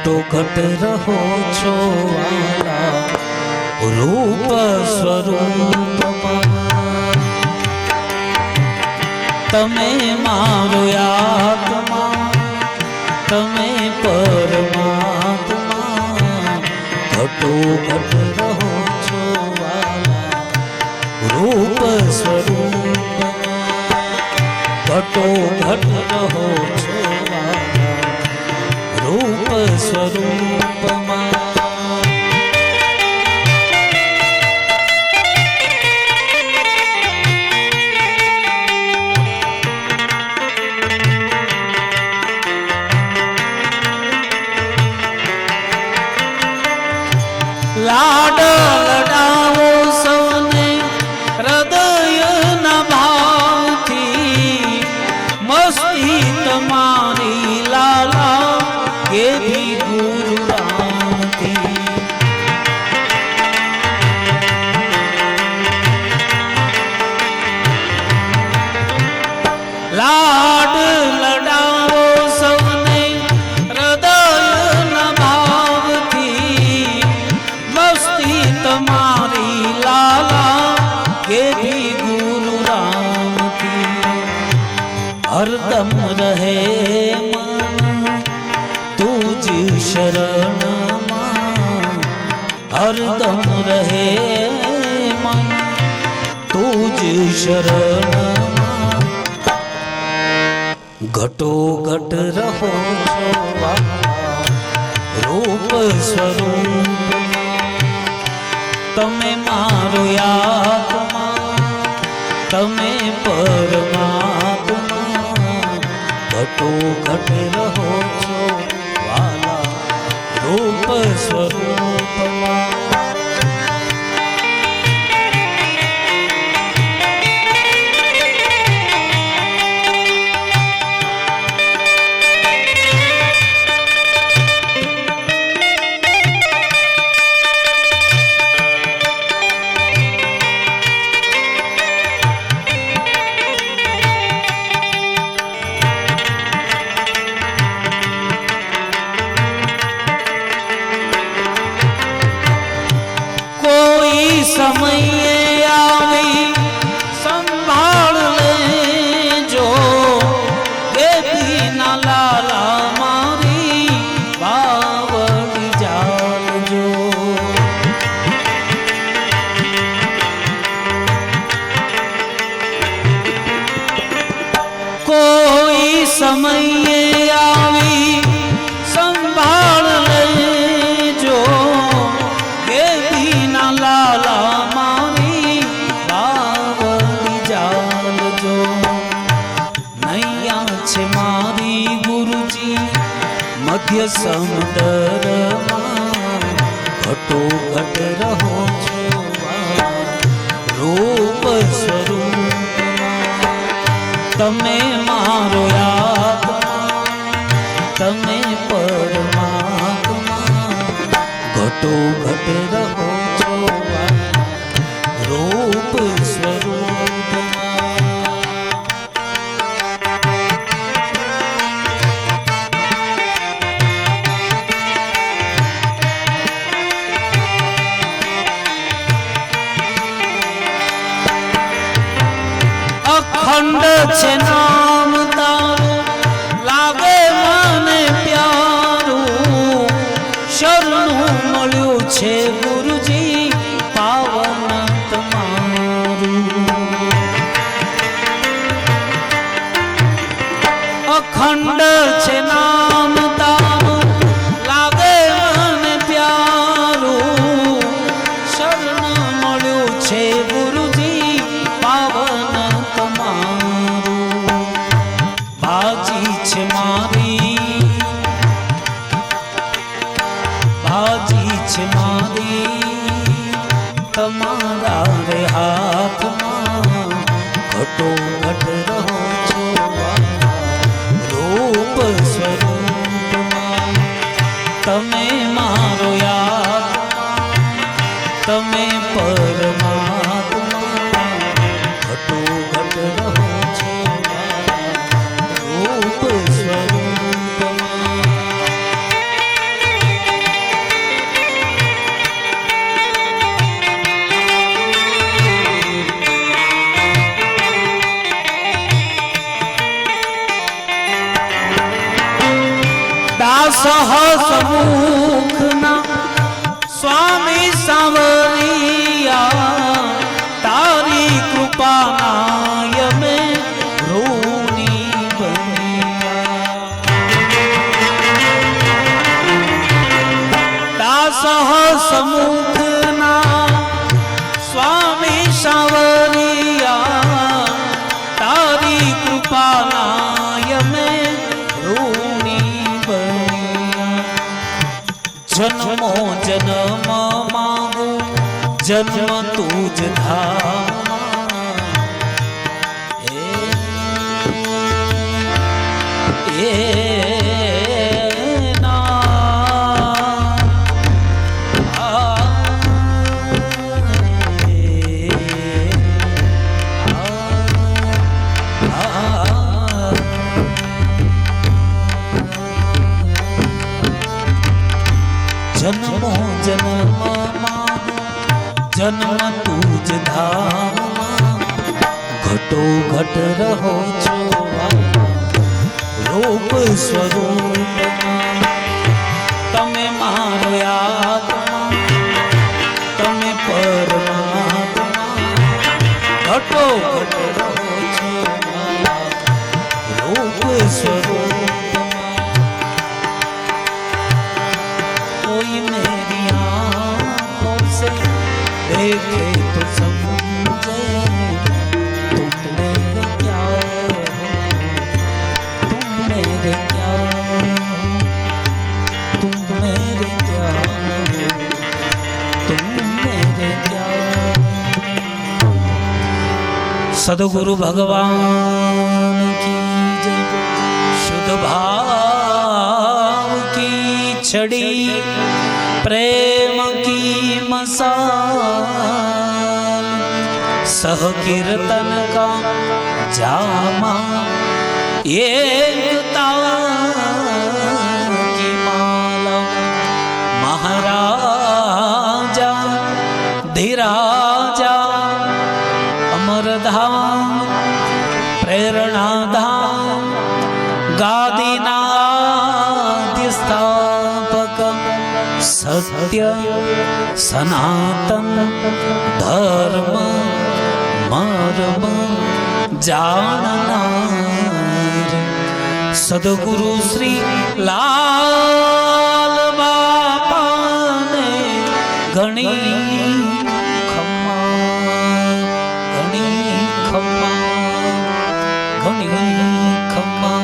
ઘટો ઘટ રહો છો વાલા રૂપ સ્વરૂપમાં તમે મારો આત્મા તમે પરમાત્મા ઘટો ઘટ રહો છો વાલા રૂપ સ્વરૂપમાં ઘટો ઘટ રહો છો વાલા રૂપ સ્વરૂપમાં લાડ લડાવો સૌને હૃદયના ભાવથી મસ્તી તમારી લાલા કેવી ગુરુ રામથી લાડ લડાવો સૌને હૃદયના ભાવથી મસ્તી તમારી લાલા કેવી ગુરુ રામથી હરદમ રહે મન તુજ શરણમાં હરદમ રહે મન તુજ શરણમાં ઘટો ઘટ રહો છો રૂપ સ્વરૂપમાં તમે મારો આત્મા તમે પરમાત્મા ઘટો ઘટ રહો છો વાલા રૂપ સ્વરૂપમાં સમયે આવી સંભાળ લેજો દેવીના લાલા મારી બાવડી જાલજો કોઈ સમયે આવી સંભાળ લેજો દેવીના લાલા મારી બાવડી જાલજો નૈયા છે મારી ગુરુજી મધ્ય સમુદ્રમાં ઘટો ઘટ રહો છો રૂપ સ્વરૂપમાં તમે મારો આત્મા તમે પરમાત્મા ઘટો ઘટ રહો છો રૂપ સ્વરૂપમાં અખંડ છે નામ તારું લાગે મને પ્યારું શરણું મળ્યું છે ગુરુજી પાવન તમારું અખંડ છે નામ તારું લાગે મને પ્યારું શરણ મળ્યું છે ગુરુજી પાવન તમારું ભાજી છે મારી ભાજી છે મારી તમારા રે હાથમાં ઘટો ઘટ રહો છો રૂપ સ્વરૂપમાં તમે મારો આત્મા તમે પરમાત્મા ઘટો ઘટ રહો છો રૂપ સ્વરૂપમાં સહસમુખના સ્વામી સાવરિયા તારી કૃપાના યમે ઋણી બન્યા જન્મો જન્મ માંગુ જન્મ તુજ ધામમાં જન્મો જન્મમાં જન્મ તુજ ધામમાં ઘટો ઘટ રહો છો રૂપ સ્વરૂપમાં તમે મારો આત્મા તમે પરમાત્મા ઘટો ઘટ રહો છો રૂપ સ્વરૂપમાં कोई मेरी आँखों से देखे तो समझे तुम मेरे क्या तुम मेरे क्या तुम मेरे क्या तुम मेरे क्या सदगुरु भगवान की जय शुद्ध भाव की छड़ी प्रेम की मसाल सह कीर्तन का जामा एकता की माला महाराजा धीराजा अमरधाम प्रेरणाधाम गादीना स्थापक सत्य सनातन धर्म मर्म जाननार सदगुरु श्री लाल बापा ने घणी खम्मा घणी खम्मा घणी खम्मा